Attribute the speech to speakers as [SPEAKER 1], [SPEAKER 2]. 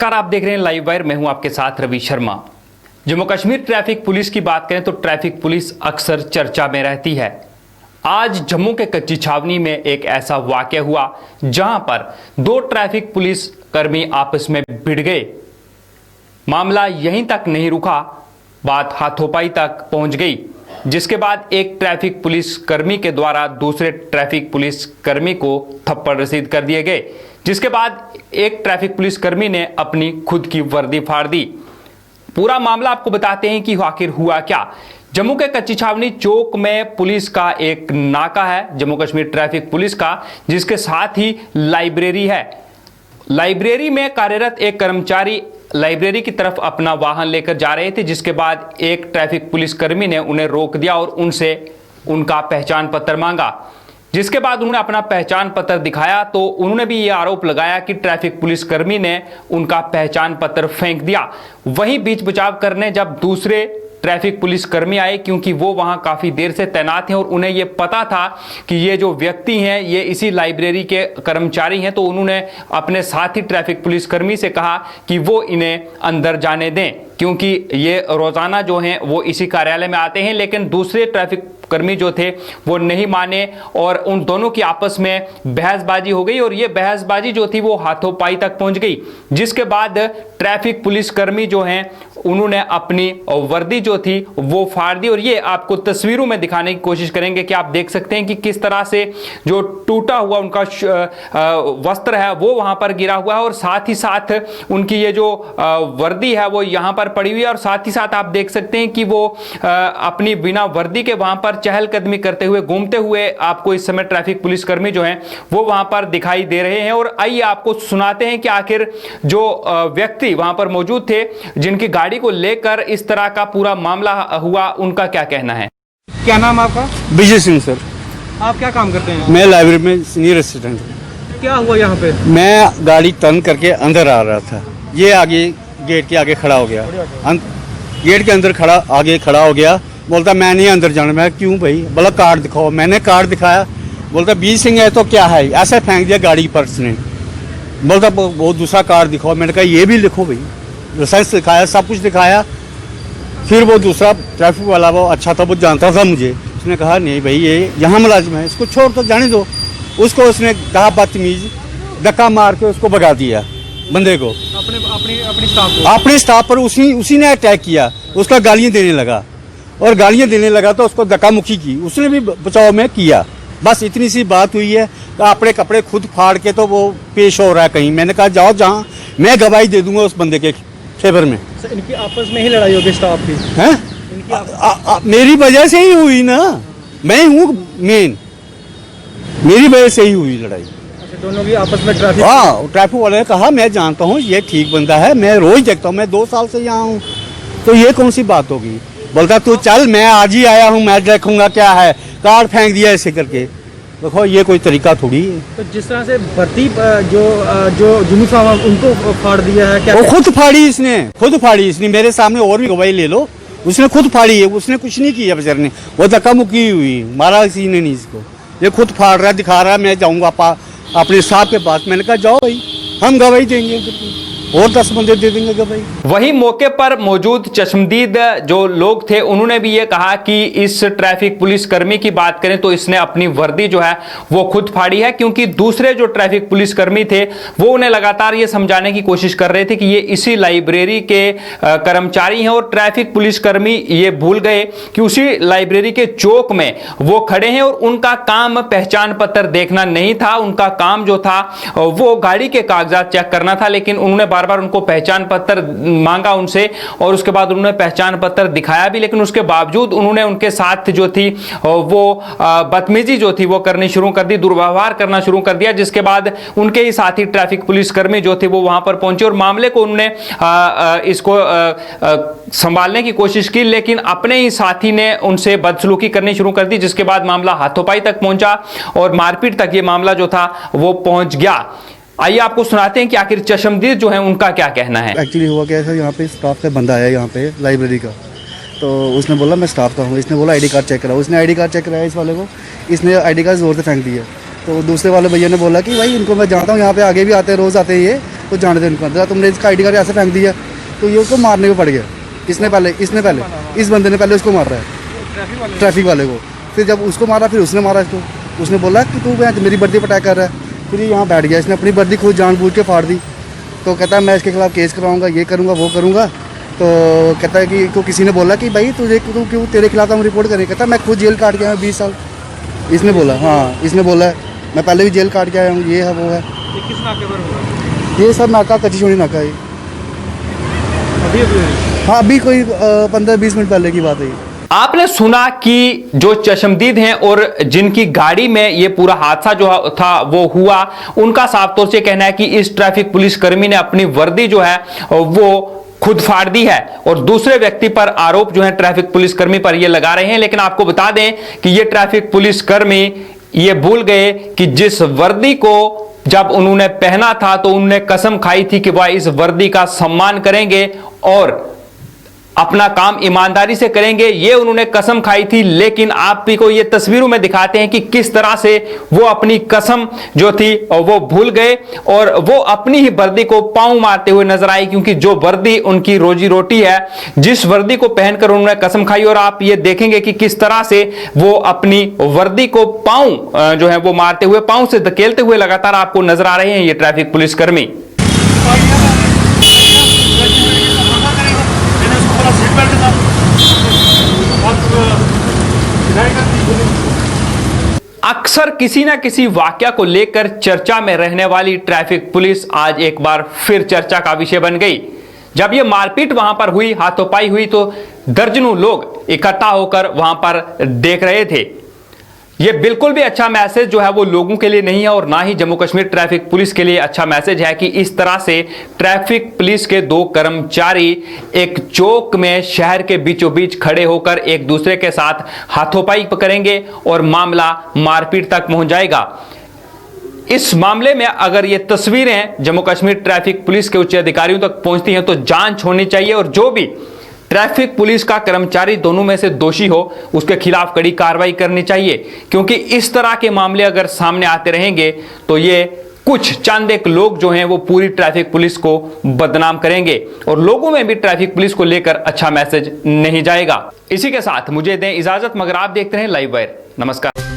[SPEAKER 1] नमस्कार, आप देख रहे हैं लाइव वायर। मैं हूं आपके साथ रवि शर्मा। जम्मू कश्मीर ट्रैफिक पुलिस की बात करें तो ट्रैफिक पुलिस अक्सर चर्चा में रहती है। आज जम्मू के कच्ची छावनी में एक ऐसा वाकया हुआ जहां पर दो ट्रैफिक पुलिस कर्मी आपस में भिड़ गए। मामला यहीं तक नहीं रुका, बात हाथोपाई तक पहुंच गई, जिसके बाद एक ट्रैफिक पुलिस कर्मी के द्वारा दूसरे ट्रैफिक पुलिस कर्मी को थप्पड़ रसीद कर दिए गए, जिसके बाद एक ट्रैफिक पुलिस कर्मी ने अपनी खुद की वर्दी फाड़ दी। पूरा मामला आपको बताते हैं कि आखिर हुआ क्या। जम्मू के कच्ची छावनी चौक में पुलिस का एक नाका है, जम्मू कश्मीर ट्रैफिक पुलिस का, जिसके साथ ही लाइब्रेरी है। लाइब्रेरी में कार्यरत एक कर्मचारी लाइब्रेरी की तरफ अपना वाहन लेकर जा रहे थे, जिसके बाद एक ट्रैफिक पुलिस कर्मी ने उन्हें रोक दिया और उनसे उनका पहचान पत्र मांगा। जिसके बाद उन्होंने अपना पहचान पत्र दिखाया तो उन्होंने भी यह आरोप लगाया कि ट्रैफिक पुलिस कर्मी ने उनका पहचान पत्र फेंक दिया। वहीं बीच बचाव करने जब दूसरे ट्रैफिक पुलिस कर्मी आए, क्योंकि वो वहां काफी देर से तैनात हैं और उन्हें ये पता था कि ये जो व्यक्ति हैं ये इसी लाइब्रेरी के कर्मचारी हैं, तो उन्होंने अपने साथी ट्रैफिक पुलिस कर्मी से कहा कि वो इन्हें अंदर जाने दें, क्योंकि ये रोजाना जो हैं वो इसी कार्यालय में आते हैं। लेकिन दूसरे ट्रैफिक कर्मी जो थे वो नहीं माने और उन दोनों की आपस में बहसबाजी हो गई और ये बहसबाजी जो थी वो हाथोपाई तक पहुंच गई, जिसके बाद ट्रैफिक पुलिस कर्मी जो हैं उन्होंने अपनी वर्दी जो थी वो फाड़ दी। और ये आपको तस्वीरों में दिखाने की कोशिश करेंगे कि आप देख सकते हैं कि किस तरह से जो टूटा हुआ उनका वस्त्र है वो वहां पर गिरा हुआ है और साथ ही साथ उनकी ये जो वर्दी है वो यहां पर पड़ी हुई है। और साथ ही साथ आप देख सकते हैं कि वो अपनी बिना वर्दी के वहां पर चहलकदमी करते हुए, घूमते हुए आपको इस समय ट्रैफिक पुलिस कर्मी जो हैं वो वहां पर दिखाई दे रहे हैं। और आइए आपको सुनाते हैं कि आखिर जो व्यक्ति वहां पर मौजूद थे जिनकी गाड़ी को लेकर इस तरह का पूरा मामला हुआ, उनका क्या कहना है।
[SPEAKER 2] क्या नाम आपका?
[SPEAKER 3] विजय सिंह सर।
[SPEAKER 2] आप क्या काम करते हैं?
[SPEAKER 3] मैं लाइब्रेरी में सीनियर असिस्टेंट हूँ।
[SPEAKER 2] क्या हुआ यहाँ पे?
[SPEAKER 3] मैं गाड़ी टर्न करके अंदर आ रहा था, ये आगे गेट के आगे खड़ा हो गया, गेट के अंदर आगे खड़ा हो गया। बोलता मैं नहीं अंदर जाना। मैं क्यों भाई? बोला कार्ड दिखाओ। मैंने कार्ड दिखाया। बोलता विजय सिंह है तो क्या है, ऐसे फेंक दिया गाड़ी पर्स ने। बोलता वो दूसरा कार्ड दिखाओ। मैंने कहा ये भी लिखो भाई, लाइसेंस दिखाया, सब कुछ दिखाया। फिर वो दूसरा ट्रैफिक वाला वो अच्छा था, वो जानता था मुझे। उसने कहा नहीं भाई ये यहाँ मुलाजिम है, इसको छोड़ तो जाने दो। उसको उसने कहा बदतमीज, धक्का मार के उसको भगा दिया बंदे को, अपने स्टाफ पर उसी ने अटैक किया। उसका गालियाँ देने लगा और गालियाँ देने लगा तो उसको धक्का मुक्की की, उसने भी बचाव में किया। बस इतनी सी बात हुई है। तो अपने कपड़े खुद फाड़ के तो वो पेश हो रहा है कहीं। मैंने कहा जाओ, जहाँ मैं गवाही दे दूंगा उस बंदे के फेवर में।
[SPEAKER 2] इनकी आपस में ही लड़ाई होगी स्टाफ की?
[SPEAKER 3] हैं? मेरी वजह से ही हुई ना, मैं हूँ मेन, मेरी वजह से ही हुई लड़ाई।
[SPEAKER 2] दोनों की आपस में ट्रैफिक?
[SPEAKER 3] हाँ, ट्रैफिक वाले ने कहा मैं जानता हूँ ये ठीक बंदा है, मैं रोज देखता हूँ, मैं 2 साल से यहाँ हूँ, तो ये कौन सी बात होगी। बोलता तू चल, मैं आज ही आया हूँ, मैं देखूंगा क्या है। कार्ड फेंक दिया ऐसे करके। देखो ये कोई तरीका थोड़ी है।
[SPEAKER 2] तो जिस तरह से भर्ती जो यूनिफॉर्म उनको फाड़ दिया है, क्या
[SPEAKER 3] वो खुद फाड़ी इसने मेरे सामने। और भी गवाही ले लो, उसने खुद फाड़ी है, उसने कुछ नहीं किया बेचारे ने। वो धक्का मुक्की हुई, मारा किसी ने नहीं इसको। ये खुद फाड़ रहा है, दिखा रहा है मैं जाऊंगा अपने साहब के पास। मैंने कहा जाओ भाई, हम गवाही देंगे और 10 बंदे दे देंगे गवाही।
[SPEAKER 1] वहीं मौके पर मौजूद चश्मदीद जो लोग थे उन्होंने भी ये कहा कि इस ट्रैफिक पुलिस कर्मी की बात करें तो इसने अपनी वर्दी जो है वो खुद फाड़ी है, क्योंकि दूसरे जो ट्रैफिक पुलिस कर्मी थे वो उन्हें लगातार ये समझाने की कोशिश कर रहे थे कि ये इसी लाइब्रेरी के कर्मचारी हैं। और ट्रैफिक पुलिस कर्मी ये भूल गए कि उसी लाइब्रेरी के चौक में वो खड़े हैं और उनका काम पहचान पत्र देखना नहीं था। उनका काम जो था वो गाड़ी के कागजात चेक करना था। लेकिन उन्होंने बार बार उनको पहचान पत्र मांगा उनसे और उसके बाद उन्होंने पहचान पत्र दिखाया भी, लेकिन उसके बावजूद उन्होंने उनके साथ जो थी वो बदतमीजी जो थी वो करनी शुरू कर दी, दुर्व्यवहार करना शुरू कर दिया। जिसके बाद उनके ही साथी ट्रैफिक पुलिस कर्मी जो थे वो वहां पर पहुंचे और मामले को उन्होंने इसको संभालने की कोशिश की, लेकिन अपने ही साथी ने उनसे बदसलूकी करनी शुरू कर दी, जिसके बाद मामला हाथोपाई तक पहुंचा और मारपीट तक ये मामला जो था वो पहुंच गया। आइए आपको सुनाते हैं कि आखिर चश्मदीद जो है उनका क्या कहना है।
[SPEAKER 4] एक्चुअली हुआ क्या है, यहाँ पे स्टाफ का बंदा आया यहाँ पे लाइब्रेरी का, तो उसने बोला मैं स्टाफ का हूँ। इसने बोला आईडी कार्ड चेक कराओ। उसने आईडी कार्ड चेक कराया इस वाले को, इसने आईडी कार्ड जोर से फेंक दिया। तो दूसरे वाले भैया ने बोला कि भाई इनको मैं जानता हूँ, यहाँ पे आगे भी आते हैं, रोज़ आते हैं ये, तो जाने दे उनको अंदर, तुमने इसका ID कार्ड ऐसे फेंक दिया, तो ये उसको मारने को पड़ गया। इसने पहले इस बंदे ने पहले उसको मार रहा है, ट्रैफिक वाले को। फिर जब उसको मारा फिर उसने मारा इसको, उसने बोला कि तू मेरी वर्दी पर अटैक कर रहा है। फिर ये यहाँ बैठ गया, इसने अपनी वर्दी खुद जानबूझ के फाड़ दी। तो कहता है मैं इसके खिलाफ केस कराऊंगा, ये करूँगा वो करूँगा। तो कहता है कि को किसी ने बोला कि भाई तू क्यों तेरे खिलाफ हम रिपोर्ट करें। कहता है मैं खुद जेल काट के आया हूँ 20 साल। इसने बोला, हाँ इसने बोला है मैं पहले भी जेल काट के आया हूँ, ये है वो है।
[SPEAKER 2] ये किस नाके पर हुआ?
[SPEAKER 4] ये सब नाका कच्ची छोड़ी नाका है। हाँ अभी कोई 15-20 मिनट पहले की बात है।
[SPEAKER 1] आपने सुना कि जो चश्मदीद हैं और जिनकी गाड़ी में ये पूरा हादसा जो था वो हुआ, उनका साफ तौर से कहना है कि इस ट्रैफिक पुलिस कर्मी ने अपनी वर्दी जो है वो खुद फाड़ दी है और दूसरे व्यक्ति पर आरोप जो है ट्रैफिक पुलिस कर्मी पर ये लगा रहे हैं। लेकिन आपको बता दें कि ये ट्रैफिक पुलिस कर्मी ये भूल गए कि जिस वर्दी को जब उन्होंने पहना था तो उन्होंने कसम खाई थी कि वह इस वर्दी का सम्मान करेंगे और अपना काम ईमानदारी से करेंगे, ये उन्होंने कसम खाई थी। लेकिन आप भी को ये तस्वीरों में दिखाते हैं कि किस तरह से वो अपनी कसम जो थी वो भूल गए और वो अपनी ही वर्दी को पांव मारते हुए नजर आए, क्योंकि जो वर्दी उनकी रोजी रोटी है, जिस वर्दी को पहनकर उन्होंने कसम खाई। और आप ये देखेंगे कि किस तरह से वो अपनी वर्दी को पांव जो है वो मारते हुए, पांव से धकेलते हुए लगातार आपको नजर आ रहे हैं ये ट्रैफिक पुलिस कर्मी। अक्सर किसी ना किसी वाकया को लेकर चर्चा में रहने वाली ट्रैफिक पुलिस आज एक बार फिर चर्चा का विषय बन गई। जब यह मारपीट वहां पर हुई, हाथोपाई हुई, तो दर्जनों लोग इकट्ठा होकर वहां पर देख रहे थे। यह बिल्कुल भी अच्छा मैसेज जो है वो लोगों के लिए नहीं है और ना ही जम्मू कश्मीर ट्रैफिक पुलिस के लिए अच्छा मैसेज है कि इस तरह से ट्रैफिक पुलिस के 2 कर्मचारी एक चौक में शहर के बीचों बीच खड़े होकर एक दूसरे के साथ हाथोपाई करेंगे और मामला मारपीट तक पहुंच जाएगा। इस मामले में अगर ये तस्वीरें जम्मू कश्मीर ट्रैफिक पुलिस के उच्च अधिकारियों तक पहुंचती हैं तो जांच होनी चाहिए और जो भी ट्रैफिक पुलिस का कर्मचारी दोनों में से दोषी हो उसके खिलाफ कड़ी कार्रवाई करनी चाहिए, क्योंकि इस तरह के मामले अगर सामने आते रहेंगे तो ये कुछ चंद एक लोग जो हैं वो पूरी ट्रैफिक पुलिस को बदनाम करेंगे और लोगों में भी ट्रैफिक पुलिस को लेकर अच्छा मैसेज नहीं जाएगा। इसी के साथ मुझे दें इजाजत, मगर आप देखते हैं लाइव वायर। नमस्कार।